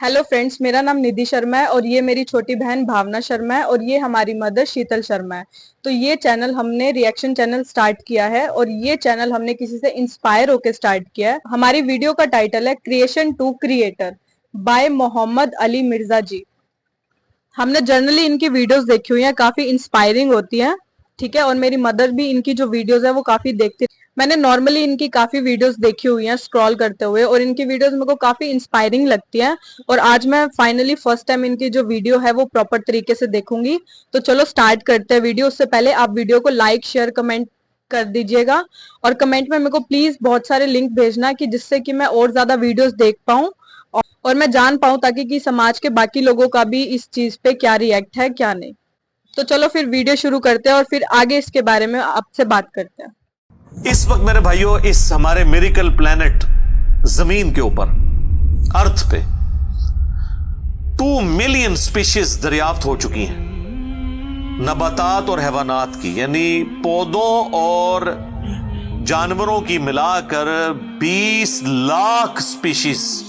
Hello friends, मेरा नाम निधि शर्मा है और ये मेरी छोटी बहन भावना शर्मा है और ये हमारी मदर शीतल शर्मा है। तो ये चैनल हमने रिएक्शन चैनल स्टार्ट किया है और ये चैनल हमने किसी से इंस्पायर होकर स्टार्ट किया है। हमारी वीडियो का टाइटल है creation to creator by Mohammad Ali Mirza ji. हमने जनरली इनकी वीडियोस देखी हुई है, काफी इंस्पायरिंग होती है, ठीक है। और मेरी मदर भी इनकी जो वीडियोस है वो काफी देखती है। मैंने नॉर्मली इनकी काफी वीडियोस देखी हुई हैं स्क्रॉल करते हुए और इनकी वीडियोस मेरे को काफी इंस्पायरिंग लगती हैं। और आज मैं फाइनली फर्स्ट टाइम इनकी जो वीडियो है वो प्रॉपर तरीके से देखूंगी। तो चलो स्टार्ट करते हैं वीडियो। उससे पहले आप वीडियो को लाइक शेयर कमेंट कर दीजिएगा और कमेंट में मेरे को प्लीज बहुत सारे लिंक भेजना कि जिससे कि मैं और ज्यादा वीडियोस देख पाऊं और मैं जान पाऊं ताकि कि समाज के बाकी लोगों का भी इस चीज पे क्या रिएक्ट है क्या नहीं। तो चलो फिर वीडियो शुरू करते हैं और फिर आगे इसके बारे में आपसे बात करते हैं। इस वक्त मेरे भाइयों इस हमारे मिरेकल प्लेनेट जमीन के ऊपर अर्थ पे 2 मिलियन स्पीशीज दरियाफ्त हो चुकी हैं, नबातात और हैवानात की, यानी पौधों और जानवरों की मिलाकर 20 लाख स्पीशीज,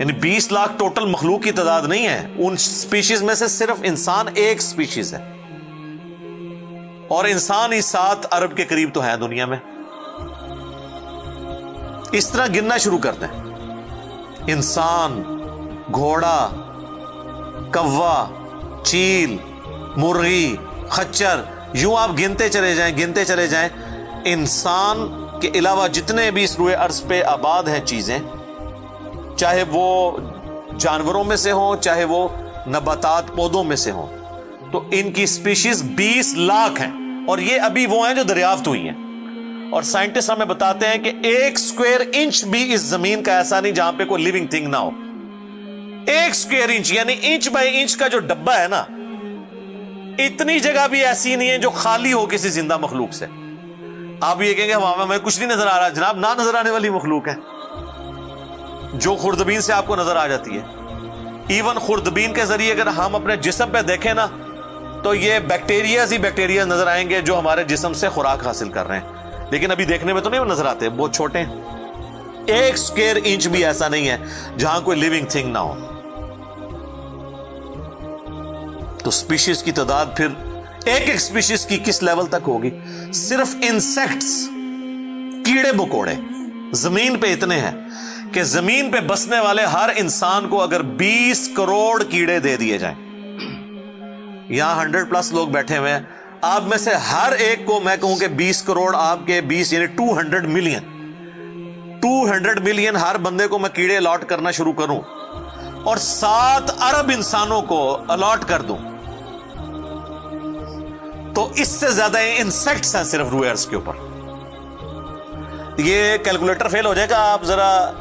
यानी 20 लाख टोटल मखलूक की तादाद नहीं है। उन स्पीशीज में से सिर्फ इंसान एक स्पीशीज है और इंसान ही 7 अरब के करीब तो है दुनिया में। इस तरह गिनना शुरू करते हैं। इंसान, घोड़ा, कौवा, चील, मुर्गी, खच्चर, यूं आप गिनते चले जाएं। इंसान के अलावा जितने भी इस रुए अर्ज पे आबाद हैं चीजें, चाहे वो जानवरों में से हो चाहे वो नबातात पौधों में से हो, तो इनकी स्पीशीज 20 लाख हैं और ये अभी वो हैं जो दरियाफ्त हुई हैं। और साइंटिस्ट हमें बताते हैं कि 1 स्क्वायर इंच भी इस जमीन का ऐसा नहीं जहां पे कोई लिविंग थिंग ना हो। 1 स्क्वायर इंच यानी इंच बाय इंच का जो डब्बा है ना, इतनी जगह भी ऐसी नहीं है जो खाली हो किसी जिंदा मखलूक से। आप ये कहेंगे हमें कुछ नहीं नजर आ रहा, जनाब ना नजर आने वाली मखलूक है जो खुर्दबीन से आपको नजर आ जाती है। इवन खुर्दबीन के जरिए अगर हम अपने जिस्म पे देखें ना, तो ये बैक्टीरिया ही बैक्टीरिया नजर आएंगे जो हमारे जिस्म से खुराक हासिल कर रहे हैं, लेकिन अभी देखने में तो नहीं नजर आते, बहुत छोटे हैं। 1 स्क्वायर इंच भी ऐसा नहीं है जहां कोई लिविंग थिंग ना हो। तो स्पीशीज की तादाद फिर एक स्पीशीज की किस लेवल तक होगी। सिर्फ इंसेक्ट्स, कीड़े मकोड़े जमीन पे इतने हैं कि जमीन पे बसने वाले हर इंसान को अगर 20 करोड़ कीड़े दे दिए जाएं, यहां 100+ लोग बैठे हुए हैं, आप में से हर एक को मैं कहूं कि 20 करोड़ आपके 20 यानी 200 मिलियन हर बंदे को मैं कीड़े अलॉट करना शुरू करूं और 7 अरब इंसानों को अलॉट कर दूं, तो इससे ज्यादा इंसेक्ट्स हैं सिर्फ रूए अर्ज के ऊपर। ये कैलकुलेटर फेल हो जाएगा, आप जरा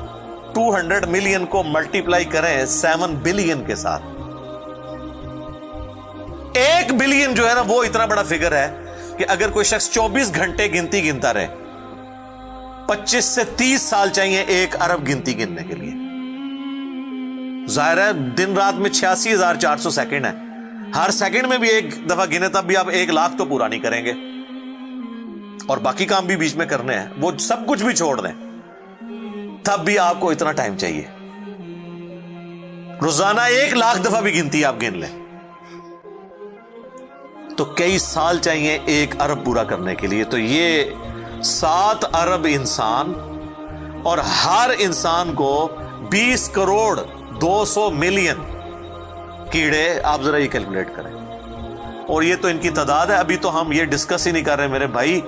200 मिलियन को मल्टीप्लाई करें 7 बिलियन के साथ। 1 बिलियन जो है ना, वो इतना बड़ा फिगर है कि अगर कोई शख्स 24 घंटे गिनती गिनता रहे, 25 से 30 साल चाहिए 1 अरब गिनती गिनने के लिए। जाहिर है दिन रात में 86,400 सेकंड है, हर सेकंड में भी एक दफा गिने तब भी आप 1 लाख तो पूरा नहीं करेंगे और बाकी काम भी बीच में करने हैं, वो सब कुछ भी छोड़ दें, तब भी आपको इतना टाइम चाहिए। रोजाना 1 लाख दफा भी गिनती आप गिन लें तो कई साल चाहिए 1 अरब पूरा करने के लिए। तो ये 7 अरब इंसान और हर इंसान को 20 करोड़ 200 मिलियन कीड़े, आप जरा ये कैलकुलेट करें। और ये तो इनकी तादाद है, अभी तो हम ये डिस्कस ही नहीं कर रहे मेरे भाई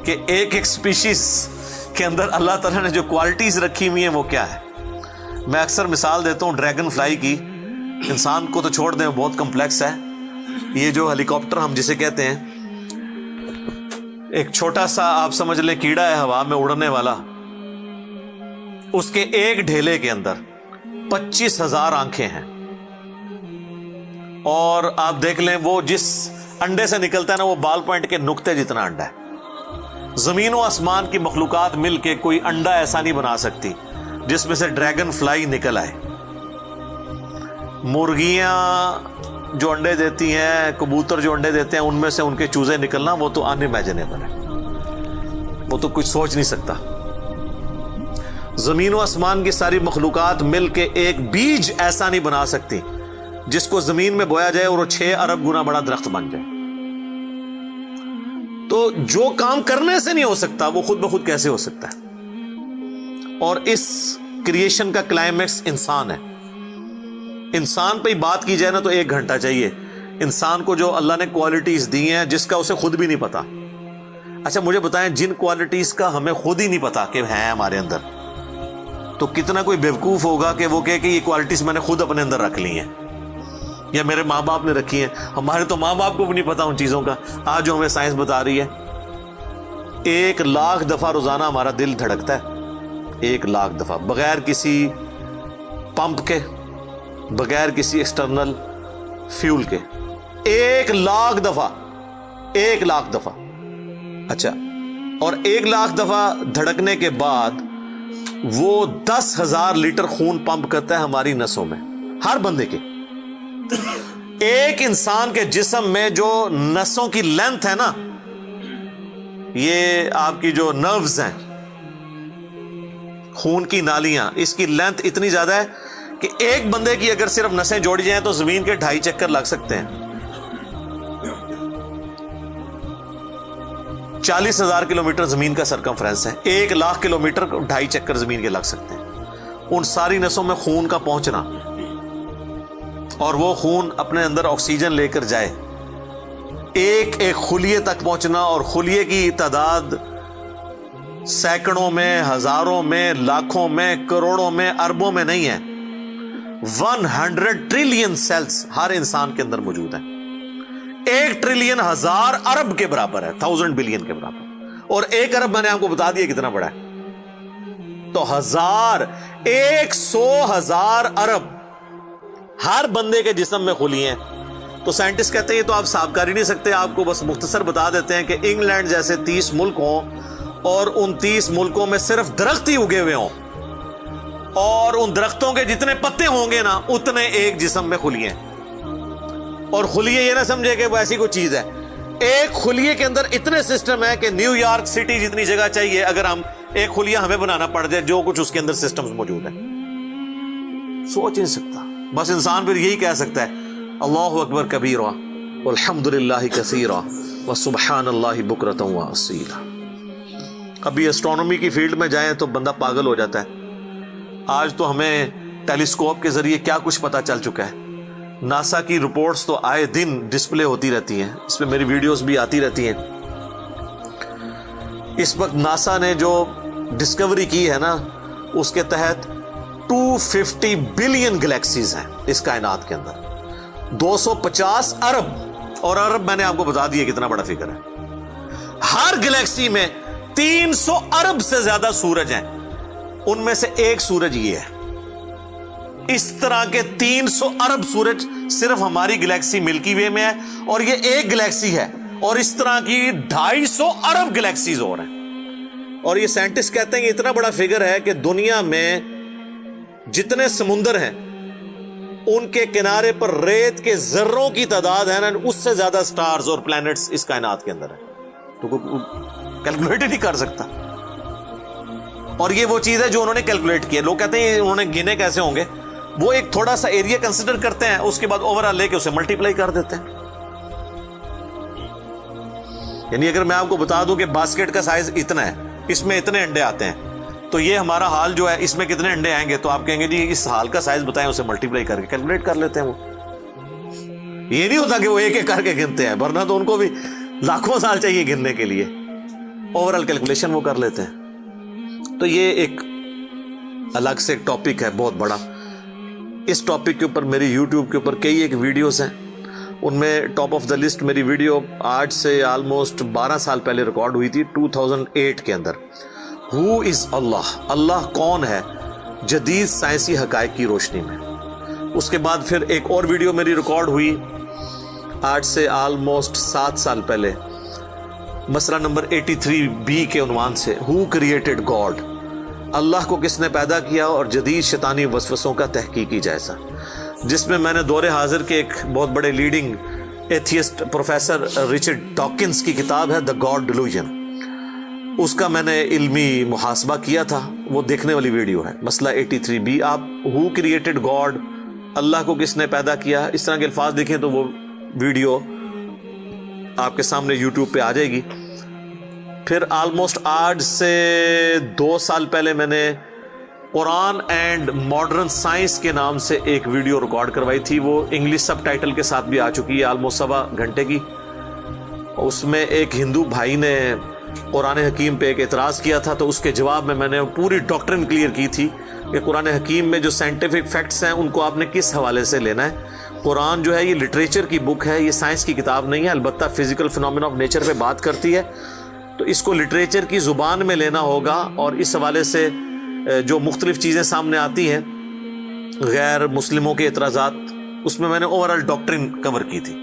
कि एक स्पीशीज के अंदर अल्लाह ताला ने जो क्वालिटीज रखी हुई हैं वो क्या है। मैं अक्सर मिसाल देता हूं ड्रैगन फ्लाई की, इंसान को तो छोड़ दें, बहुत कॉम्प्लेक्स है। ये जो हेलीकॉप्टर हम जिसे कहते हैं, एक छोटा सा आप समझ लें कीड़ा है हवा में उड़ने वाला, उसके एक ढेले के अंदर 25,000 आंखें हैं और आप देख लें वो जिस अंडे से निकलता है ना, वो बाल पॉइंट के नुक्ते जितना अंडा है। जमीन और आसमान की मखलूकात मिलके कोई अंडा ऐसा नहीं बना सकती जिसमें से ड्रैगन फ्लाई निकल आए। मुर्गियां जो अंडे देती हैं, कबूतर जो अंडे देते हैं, उनमें से उनके चूजे निकलना वो तो अनइमेजिनेबल है, वो तो कुछ सोच नहीं सकता। زمین و آسمان کی ساری مخلوقات مل کے ایک بیج ایسا نہیں بنا سکتی جس کو زمین میں بویا جائے اور وہ 6 ارب گنا بڑا درخت بن جائے. تو جو کام کرنے سے نہیں ہو سکتا وہ خود بخود کیسے ہو سکتا ہے؟ اور اس کریشن کا کلائمیکس انسان ہے. انسان پہ ہی بات کی جائے نا تو 1 گھنٹہ چاہیے. انسان کو جو اللہ نے کوالٹیز دی ہیں جس کا اسے خود بھی نہیں پتا. اچھا مجھے بتائیں جن کوالٹیز کا ہمیں خود ہی نہیں پتا کہ ہیں ہمارے اندر، تو کتنا کوئی بیوقوف ہوگا کہ وہ کہے کہ یہ کوالٹیز میں نے خود اپنے اندر رکھ لی ہیں یا میرے ماں باپ نے رکھی ہیں. ہمارے تو ماں باپ کو بھی نہیں پتا ان چیزوں کا. آج جو ہمیں سائنس بتا رہی ہے 1,00,000 دفعہ روزانہ ہمارا دل دھڑکتا ہے. 1,00,000 دفعہ بغیر کسی پمپ کے، بغیر کسی ایکسٹرنل فیول کے. 1,00,000 دفعہ، 1,00,000 دفعہ. اچھا، اور 1,00,000 دفعہ دھڑکنے کے بعد وہ 10,000 لیٹر خون پمپ کرتا ہے ہماری نسوں میں، ہر بندے کے. ایک انسان کے جسم میں جو نسوں کی لینتھ ہے نا، یہ آپ کی جو نروز ہیں، خون کی نالیاں، اس کی لینتھ اتنی زیادہ ہے کہ ایک بندے کی اگر صرف نسیں جوڑی جائیں تو زمین کے 2.5 چکر لگ سکتے ہیں. 40,000 کلومیٹر زمین کا سرکمفرنس ہے. 1,00,000 کلومیٹر 2.5 چکر زمین کے لگ سکتے ہیں. ان ساری نسوں میں خون کا پہنچنا اور وہ خون اپنے اندر آکسیجن لے کر جائے، ایک ایک خلیے تک پہنچنا، اور خلیے کی تعداد سینکڑوں میں، ہزاروں میں، لاکھوں میں، کروڑوں میں، اربوں میں نہیں ہے. 100 ٹریلین سیلز ہر انسان کے اندر موجود ہیں. 1 ٹریلین 1,000 ارب کے برابر ہے، 1,000 بلین کے برابر. اور 1 ارب میں نے آپ کو بتا دیا کتنا بڑا ہے. تو 100,000 ارب ہر بندے کے جسم میں خلیے ہیں. تو سائنٹسٹ کہتے ہیں یہ تو آپ صاف کر ہی نہیں سکتے. آپ کو بس مختصر بتا دیتے ہیں کہ انگلینڈ جیسے 30 ملک ہوں اور ان 30 ملکوں میں صرف درخت ہی اگے ہوئے ہوں، اور ان درختوں کے جتنے پتے ہوں گے نا اتنے ایک جسم میں خلیے ہیں. اور خلیے یہ نہ سمجھے کہ وہ ایسی کوئی چیز ہے. ایک خلیے کے اندر اتنے سسٹم ہے کہ نیو یارک سٹی جتنی جگہ چاہیے اگر ہم ایک خلیہ ہمیں بنانا پڑ جائے، جو کچھ اس کے اندر سسٹمز موجود ہیں. سوچ نہیں سکتا. بس انسان پھر یہی کہہ سکتا ہے اللہ اکبر کبیرہ والحمد للہ کثیرہ وسبحان اللہ بکرۃ واصیلا. ابھی ایسٹرونومی کی فیلڈ میں جائیں تو بندہ پاگل ہو جاتا ہے. آج تو ہمیں ٹیلیسکوپ کے ذریعے کیا کچھ پتا چل چکا ہے. ناسا کی رپورٹس تو آئے دن ڈسپلے ہوتی رہتی ہیں، اس پہ میری ویڈیوز بھی آتی رہتی ہیں. اس وقت ناسا نے جو ڈسکوری کی ہے نا، اس کے تحت 250 بلین گلیکسیز ہیں اس کائنات کے اندر. 250 ارب، اور ارب میں نے آپ کو بتا دیا کتنا بڑا فگر ہے. ہر گلیکسی میں 300 ارب سے زیادہ سورج ہیں. ان میں سے ایک سورج یہ ہے. اس طرح کے 300 ارب سورج صرف ہماری گلیکسی ملکی وے میں ہے، اور یہ ایک گلیکسی ہے. اور اس طرح کی 250 ارب گلیکسیز اور ہیں. اور یہ سائنٹسٹ کہتے ہیں کہ اتنا بڑا فگر ہے کہ دنیا میں جتنے سمندر ہیں ان کے کنارے پر ریت کے ذروں کی تعداد ہے نا، اس سے زیادہ سٹارز اور پلانٹس اس کائنات کے اندر ہے. تو کوئی کیلکولیٹ ہی نہیں کر سکتا. اور یہ وہ چیز ہے جو انہوں نے کیلکولیٹ کی ہے. لوگ کہتے ہیں انہوں نے گنے کیسے ہوں گے. وہ ایک تھوڑا سا ایریا کنسیڈر کرتے ہیں، اس کے بعد اوور آل لے کے اسے ملٹیپلائی کر دیتے ہیں. یعنی اگر میں آپ کو بتا دوں کہ باسکٹ کا سائز اتنا ہے، اس میں اتنے انڈے آتے ہیں، تو یہ ہمارا حال جو ہے اس میں کتنے انڈے آئیں گے، تو آپ کہیں گے جی اس حال کا سائز بتائیں، اسے ملٹیپلائی کر کے کیلکولیٹ کر لیتے ہیں. وہ یہ نہیں ہوتا کہ وہ ایک ایک کر کے گنتے ہیں، ورنہ تو ان کو بھی لاکھوں سال چاہیے گننے کے لیے. اوور آل کیلکولیشن وہ کر لیتے ہیں. تو یہ ایک الگ سے ٹاپک ہے بہت بڑا. اس ٹاپک کے اوپر میری یوٹیوب کے اوپر کئی ایک ویڈیوز ہیں. ان میں ٹاپ آف دا لسٹ میری ویڈیو آج سے آلموسٹ 12 سال پہلے ریکارڈ ہوئی تھی 2008 کے اندر. ہو از اللہ، اللہ کون ہے جدید سائنسی حقائق کی روشنی میں. اس کے بعد پھر ایک اور ویڈیو میری ریکارڈ ہوئی آج سے آلموسٹ 7 سال پہلے، مسئلہ نمبر 83B کے عنوان سے ہو کریٹڈ گاڈ، اللہ کو کس نے پیدا کیا اور جدید شیطانی وسوسوں کا تحقیقی جائزہ، جس میں میں نے دور حاضر کے ایک بہت بڑے leading atheist professor Richard Dawkins کی کتاب ہے دا گاڈ ڈیلوژن. اس کا میں نے علمی محاسبہ کیا تھا، وہ دیکھنے والی ویڈیو ہے، مسئلہ 83B. آپ ہو کریٹڈ گاڈ، اللہ کو کس نے پیدا کیا، اس طرح کے الفاظ دیکھیں تو وہ ویڈیو آپ کے سامنے یوٹیوب پہ آ جائے گی. پھر آلموسٹ آج سے 2 سال پہلے میں نے قرآن اینڈ ماڈرن سائنس کے نام سے ایک ویڈیو ریکارڈ کروائی تھی، وہ انگلش سب ٹائٹل کے ساتھ بھی آ چکی ہے، آلموسٹ 1.25 گھنٹے کی. اس میں ایک ہندو بھائی نے قرآن حکیم پہ ایک اعتراض کیا تھا، تو اس کے جواب میں نے پوری ڈاکٹرن کلیئر کی تھی کہ قرآن حکیم میں جو سائنٹیفک فیکٹس ہیں ان کو آپ نے کس حوالے سے لینا ہے. قرآن جو ہے یہ لٹریچر کی بک ہے، یہ سائنس کی کتاب نہیں ہے، البتہ فزیکل فینومینا آف نیچر پہ بات کرتی ہے، تو اس کو لٹریچر کی زبان میں لینا ہوگا. اور اس حوالے سے جو مختلف چیزیں سامنے آتی ہیں، غیر مسلموں کے اعتراضات، اس میں نے اوورال ڈاکٹرن کور کی تھی.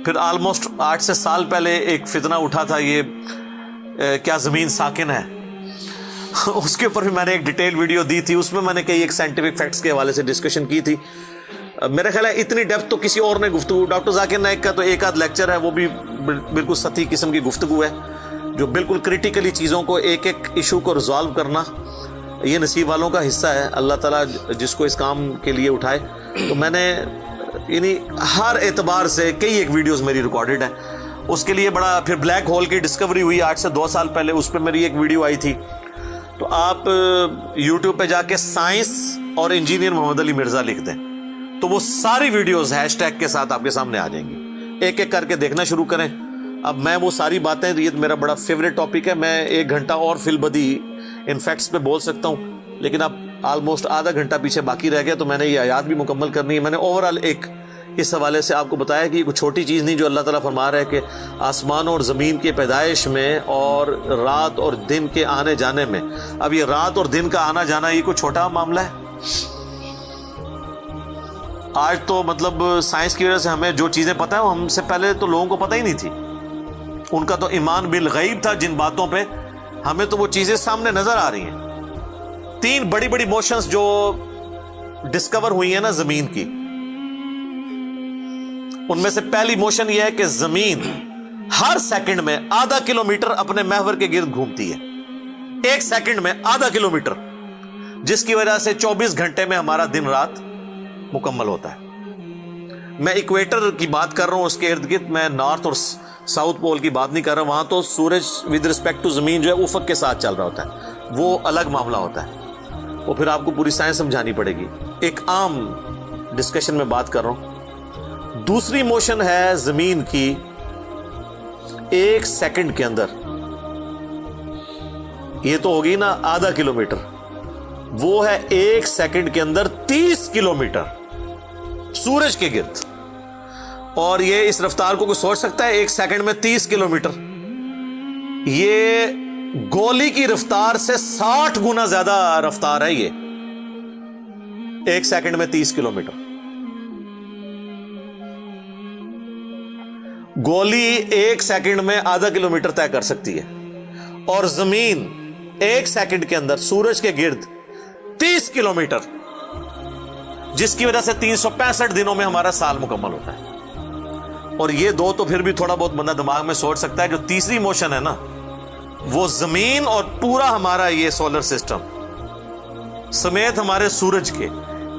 پھر آلموسٹ 8 سے سال پہلے ایک فتنہ اٹھا تھا، یہ کیا زمین ساکن ہے، اس کے اوپر بھی میں نے ایک ڈیٹیل ویڈیو دی تھی. اس میں میں نے کئی ایک سائنٹیفک فیکٹس کے حوالے سے ڈسکشن کی تھی. میرا خیال ہے اتنی ڈیپتھ تو کسی اور نے گفتگو، ڈاکٹر ذاکر نائک کا تو ایک آدھ لیکچر ہے، وہ بھی بالکل سطحی قسم کی گفتگو ہے، جو بالکل کریٹیکلی چیزوں کو ایک ایک ایشو کو ریزالو کرنا یہ نصیب والوں کا حصہ ہے. اللہ تعالیٰ جس کو اس کام کے لیے اٹھائے. تو میں نے یعنی ہر اعتبار سے کئی ایک ویڈیوز میری ریکارڈڈ ہیں. اس کے لیے بڑا پھر بلیک ہول کی ڈسکوری ہوئی 8 سے 2 سال پہلے، اس پہ میری ایک ویڈیو آئی تھی. تو آپ یوٹیوب پہ جا کے سائنس اور انجینئر محمد علی مرزا لکھ دیں تو وہ ساری ویڈیوز ہیش ٹیگ کے ساتھ آپ کے سامنے آ جائیں گی. ایک ایک کر کے دیکھنا شروع کریں. اب میں وہ ساری باتیں، یہ میرا بڑا فیوریٹ ٹاپک ہے، میں 1 گھنٹہ اور فی البدی ان فیکٹس پہ بول سکتا ہوں، لیکن اب آلموسٹ آدھا گھنٹہ پیچھے باقی رہ گیا، تو میں نے یہ آیات بھی مکمل کرنی ہے. میں نے اوورال ایک اس حوالے سے آپ کو بتایا کہ یہ کوئی چھوٹی چیز نہیں جو اللہ تعالیٰ فرما رہا ہے کہ آسمانوں اور زمین کی پیدائش میں اور رات اور دن کے آنے جانے میں. اب یہ رات اور دن کا آنا جانا یہ کوئی چھوٹا معاملہ ہے؟ آج تو مطلب سائنس کی وجہ سے ہمیں جو چیزیں پتہ ہیں وہ ہم سے پہلے تو لوگوں کو پتہ ہی نہیں تھی. ان کا تو ایمان بالغیب تھا جن باتوں پہ، ہمیں تو وہ چیزیں سامنے نظر آ رہی ہیں. 3 بڑی بڑی موشنز جو ڈسکور ہوئی ہیں نا زمین کی، ان میں سے پہلی موشن یہ ہے کہ زمین ہر سیکنڈ میں ½ کلومیٹر اپنے محور کے گرد گھومتی ہے. 1 سیکنڈ میں ½ کلومیٹر، جس کی وجہ سے 24 گھنٹے میں ہمارا دن رات مکمل ہوتا ہے. میں ایکویٹر کی بات کر رہا ہوں، اس کے ارد گرد، میں نارتھ اور ساؤتھ پول کی بات نہیں کر رہا ہوں. وہاں تو سورج ود رسپیکٹ ٹو زمین جو ہے افق کے ساتھ چل رہا ہوتا ہے، وہ الگ معاملہ ہوتا ہے، وہ پھر آپ کو پوری سائنس سمجھانی پڑے گی. ایک عام ڈسکشن میں بات کر رہا ہوں. دوسری موشن ہے زمین کی 1 سیکنڈ کے اندر، یہ تو ہوگی نا ½ کلومیٹر، وہ ہے 1 سیکنڈ کے اندر 30 کلومیٹر سورج کے گرد. اور یہ اس رفتار کو کوئی سوچ سکتا ہے؟ 1 سیکنڈ میں 30 کلومیٹر، یہ گولی کی رفتار سے 60 گنا زیادہ رفتار ہے. یہ 1 سیکنڈ میں 30 کلومیٹر. گولی 1 سیکنڈ میں ½ کلومیٹر طے کر سکتی ہے، اور زمین 1 سیکنڈ کے اندر سورج کے گرد 30 کلومیٹر، جس کی وجہ سے 365 دنوں میں ہمارا سال مکمل ہوتا ہے. اور یہ 2 تو پھر بھی تھوڑا بہت بندہ دماغ میں سوچ سکتا ہے. جو تیسری موشن ہے نا، وہ زمین اور پورا ہمارا یہ سولر سسٹم سمیت ہمارے سورج کے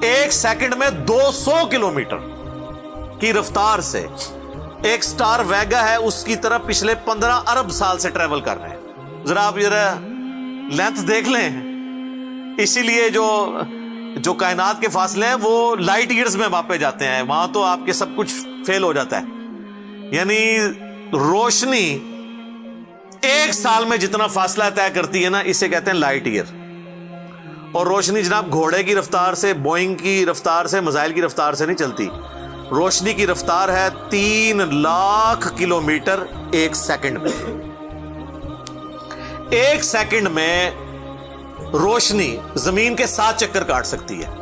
1 سیکنڈ میں 200 کلومیٹر کی رفتار سے ایک سٹار ویگا ہے اس کی طرف پچھلے 15 ارب سال سے ٹریول کر رہے ہیں. ذرا آپ ذرا لینتھ دیکھ لیں. اسی لیے جو کائنات کے فاصلے ہیں وہ لائٹ ایئرز میں ماپے جاتے ہیں. وہاں تو آپ کے سب کچھ فیل ہو جاتا ہے. یعنی روشنی 1 سال میں جتنا فاصلہ طے کرتی ہے نا، اسے کہتے ہیں لائٹ ایئر. اور روشنی جناب گھوڑے کی رفتار سے، بوئنگ کی رفتار سے، میزائل کی رفتار سے نہیں چلتی. روشنی کی رفتار ہے 3 لاکھ کلومیٹر 1 سیکنڈ میں. 1 سیکنڈ میں روشنی زمین کے 7 چکر کاٹ سکتی ہے.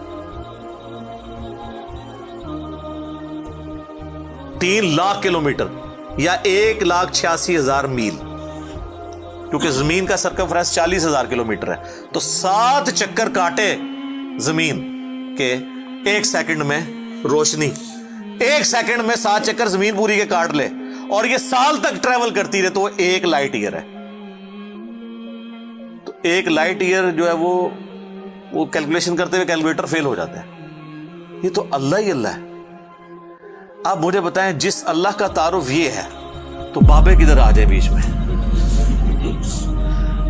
3 لاکھ کلومیٹر یا 1,86,000 میل، کیونکہ زمین کا سرکمفرنس 40,000 کلومیٹر ہے. تو 7 چکر کاٹے زمین کے 1 سیکنڈ میں روشنی، 1 سیکنڈ میں 7 چکر زمین پوری کے کاٹ لے، اور یہ سال تک ٹریول کرتی رہے، تو وہ 1 لائٹ ایئر ہے. 1 लाइट ईयर जो है वो कैलकुलेशन करते हुए कैलकुलेटर फेल हो जाता है। ये तो अल्लाह ही अल्लाह है। आप मुझे बताएं, जिस अल्लाह का तारुफ ये है तो बाबे किधर आ जाए बीच में?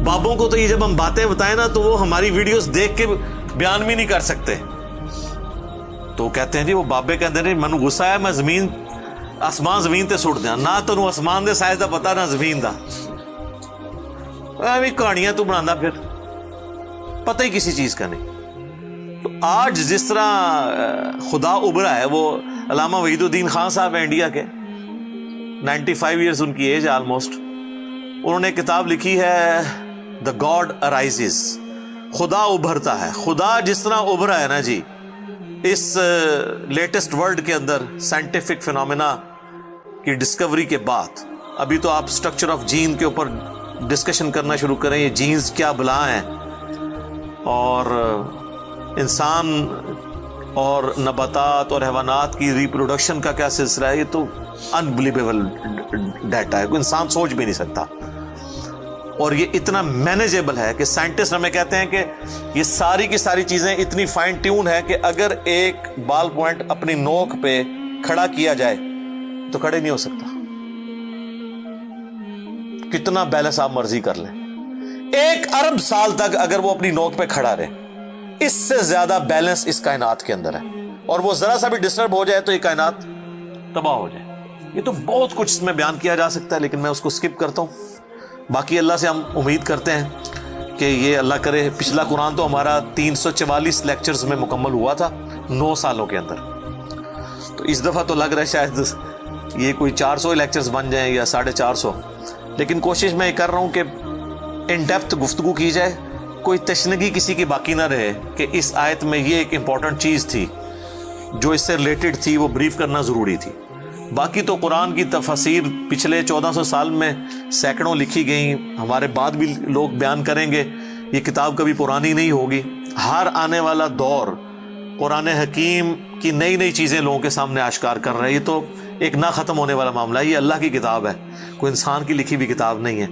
बाबों को तो ये जब हम बातें बताएं ना तो वो हमारी वीडियोस देख के बयान भी नहीं कर सकते। तो कहते हैं जी वो बाबे कहते हैं मैनू गुस्सा है, मैं जमीन आसमान जमीन ते सुट दिया ना, तेनू आसमान दे साइज दा पता ना जमीन दा, एवं कहानियां तू बनाना, फिर पता ही किसी चीज का नहीं। तो आज जिस तरह खुदा उभरा है, वो अल्लामा वहीदुद्दीन खान साहब है इंडिया के, 95 ईयर्स उनकी एज ऑलमोस्ट, उन्होंने किताब लिखी है द गॉड अराइजेस, खुदा उभरता है। खुदा जिस तरह उभरा है ना जी इस लेटेस्ट वर्ल्ड के अंदर साइंटिफिक फिनोमेना की डिस्कवरी के बाद, अभी तो आप स्ट्रक्चर ऑफ जीन के ऊपर डिस्कशन करना शुरू करें, ये जीन्स क्या बला हैं, और इंसान और नबातात और हैवानात की रिप्रोडक्शन का क्या सिलसिला है, ये तो अनबिलीवेबल डाटा है, कोई इंसान सोच भी नहीं सकता। और ये इतना मैनेजेबल है कि साइंटिस्ट हमें कहते हैं कि ये सारी की सारी चीजें इतनी फाइन ट्यून है कि अगर एक बाल पॉइंट अपनी नोक पे खड़ा किया जाए तो खड़े नहीं हो सकता, कितना बैलेंस आप मर्जी कर लें। 1 अरब साल तक अगर वो अपनी नोक पे खड़ा रहे, इससे ज्यादा बैलेंस इस कायनात के अंदर है, और वो जरा सा भी डिस्टर्ब हो जाए तो ये कायनात तबाह हो जाए। ये तो बहुत कुछ इसमें बयान किया जा सकता है, लेकिन मैं उसको स्किप करता हूं। बाकी अल्लाह से हम उम्मीद करते हैं कि ये अल्लाह करे, पिछला कुरान तो हमारा 344 लेक्चर्स में मुकम्मल हुआ था 9 सालों के अंदर, तो इस दफ़ा तो लग रहा है शायद ये कोई 400 लेक्चर्स बन जाएं या 450, लेकिन कोशिश मैं ये कर रहा हूँ कि इन डेप्थ गुफ्तगू की जाए, कोई तशनगी किसी की बाकी ना रहे कि इस आयत में ये एक इम्पॉर्टेंट चीज़ थी जो इससे रिलेटेड थी, वो ब्रीफ करना ज़रूरी थी। बाकी तो कुरान की तफसीर पिछले 1400 साल में सैकड़ों लिखी गई, हमारे बाद भी लोग बयान करेंगे, ये किताब कभी पुरानी नहीं होगी। हर आने वाला दौर कुरान हकीम की नई नई चीज़ें लोगों के सामने आश्कार कर रहे हैं। ये तो एक ना ख़त्म होने वाला मामला है, ये अल्लाह की किताब है, कोई इंसान की लिखी हुई किताब नहीं है।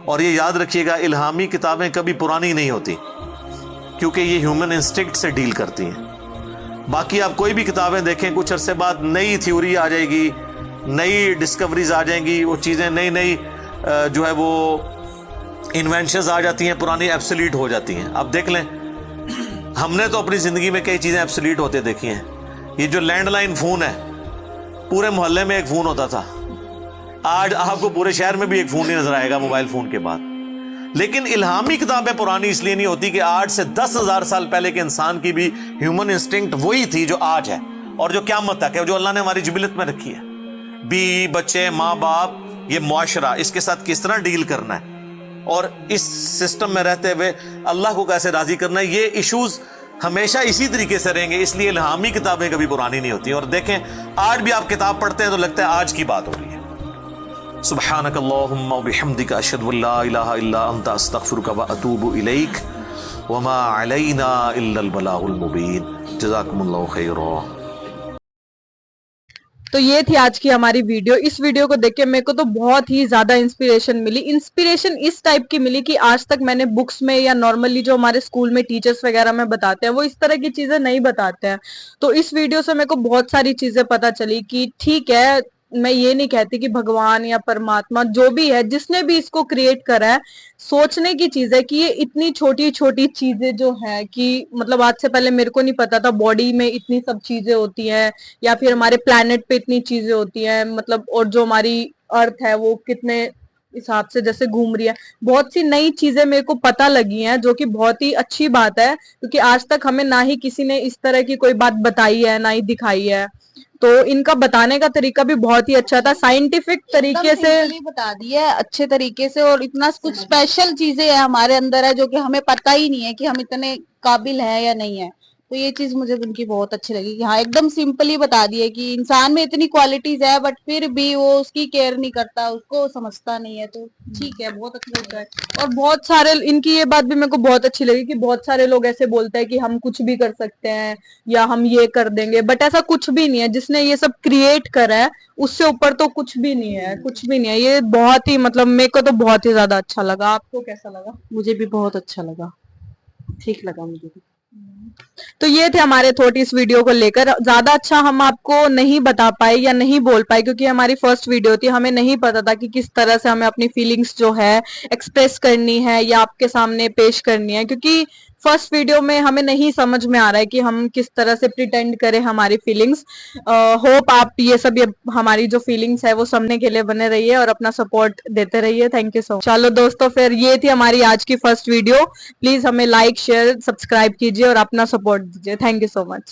और ये याद रखिएगा, इल्हामी किताबें कभी पुरानी नहीं होती, क्योंकि ये ह्यूमन इंस्टिंक्ट से डील करती हैं। बाकी आप कोई भी किताबें देखें, कुछ अरसे बाद नई थ्योरी आ जाएगी, नई डिस्कवरीज आ जाएंगी, वो चीज़ें नई नई जो है वो इन्वेंशंस आ जाती हैं, पुरानी एब्सोल्यूट हो जाती हैं। अब देख लें, हमने तो अपनी ज़िंदगी में कई चीज़ें एब्सोल्यूट होते देखी हैं। ये जो लैंडलाइन फ़ोन है, पूरे मोहल्ले में एक फ़ोन होता था, आज आपको पूरे शहर में भी एक फ़ोन नहीं नज़र आएगा मोबाइल फ़ोन के बाद। लेकिन इल्हामी किताबें पुरानी इसलिए नहीं होती कि आज से 10,000 साल पहले के इंसान की भी ह्यूमन इंस्टिंक्ट वही थी जो आज है और जो क़यामत तक है, जो अल्लाह ने हमारी जिबिलत में रखी है। बीवी बच्चे माँ बाप, ये मुआशरा, इसके साथ किस तरह डील करना है और इस सिस्टम में रहते हुए अल्लाह को कैसे राजी करना है, ये इश्यूज हमेशा इसी तरीके से रहेंगे। इसलिए इल्हामी किताबें कभी पुरानी नहीं होती। और देखें, आज भी आप किताब पढ़ते हैं तो लगता है आज की बात हो रही है। सुब्हानक अल्लाहुम्मा व बिहम्दिका अशहदु अल्ला इलाहा इल्ला अंता अस्तगफिरुका व अतूबु इलैक व मा अलैना इल्लल बलागुल मुबीन। जज़ाकुमुल्लाहु खैरा। तो ये थी आज की हमारी वीडियो। इस वीडियो को देख के मेरे को तो बहुत ही ज्यादा इंस्पिरेशन मिली। इंस्पिरेशन इस टाइप की मिली कि आज तक मैंने बुक्स में या नॉर्मली जो हमारे स्कूल में टीचर्स वगैरह में बताते हैं वो इस तरह की चीजें नहीं बताते हैं। तो इस वीडियो से मेरे को बहुत सारी चीजें पता चली कि ठीक है, मैं ये नहीं कहती कि भगवान या परमात्मा जो भी है, जिसने भी इसको क्रिएट करा है, सोचने की चीज है कि ये इतनी छोटी छोटी चीजें जो है कि मतलब आज से पहले मेरे को नहीं पता था बॉडी में इतनी सब चीजें होती हैं, या फिर हमारे प्लैनेट पे इतनी चीजें होती हैं, मतलब और जो हमारी अर्थ है वो कितने हिसाब से जैसे घूम रही है। बहुत सी नई चीजें मेरे को पता लगी हैं, जो कि बहुत ही अच्छी बात है, क्योंकि आज तक हमें ना ही किसी ने इस तरह की कोई बात बताई है, ना ही दिखाई है। तो इनका बताने का तरीका भी बहुत ही अच्छा था, साइंटिफिक तरीके से बता दिया है, अच्छे तरीके से। और इतना कुछ स्पेशल चीजें है हमारे अंदर है जो कि हमें पता ही नहीं है कि हम इतने काबिल हैं या नहीं है। तो ये चीज मुझे उनकी बहुत अच्छी लगी कि हाँ एकदम सिंपली बता दिए कि इंसान में इतनी क्वालिटीज है बट फिर भी वो उसकी केयर नहीं करता, उसको समझता नहीं है, तो ठीक है, बहुत अच्छा लगता है। और बहुत सारे, इनकी ये बात भी मेरे को बहुत अच्छी लगी कि बहुत सारे लोग ऐसे बोलते हैं कि हम कुछ भी कर सकते हैं या हम ये कर देंगे, बट ऐसा कुछ भी नहीं है। जिसने ये सब क्रिएट करा है उससे ऊपर तो कुछ भी नहीं है, कुछ भी नहीं है। ये बहुत ही, मतलब मेरे को तो बहुत ही ज्यादा अच्छा लगा। आपको कैसा लगा? मुझे भी बहुत अच्छा लगा, ठीक लगा मुझे भी। तो ये थे हमारे थॉट इस वीडियो को लेकर। ज्यादा अच्छा हम आपको नहीं बता पाए या नहीं बोल पाए क्योंकि हमारी फर्स्ट वीडियो थी, हमें नहीं पता था कि किस तरह से हमें अपनी फीलिंग्स जो है एक्सप्रेस करनी है या आपके सामने पेश करनी है, क्योंकि फर्स्ट वीडियो में हमें नहीं समझ में आ रहा है कि हम किस तरह से प्रिटेंड करें हमारी फीलिंग्स। होप आप ये सब, ये हमारी जो फीलिंग्स है वो समझने के लिए बने रहिए और अपना सपोर्ट देते रहिए। Thank you so much. चलो दोस्तों, फिर ये थी हमारी आज की फर्स्ट वीडियो। प्लीज हमें लाइक, शेयर, सब्सक्राइब कीजिए और अपना सपोर्ट दीजिए। Thank you so much.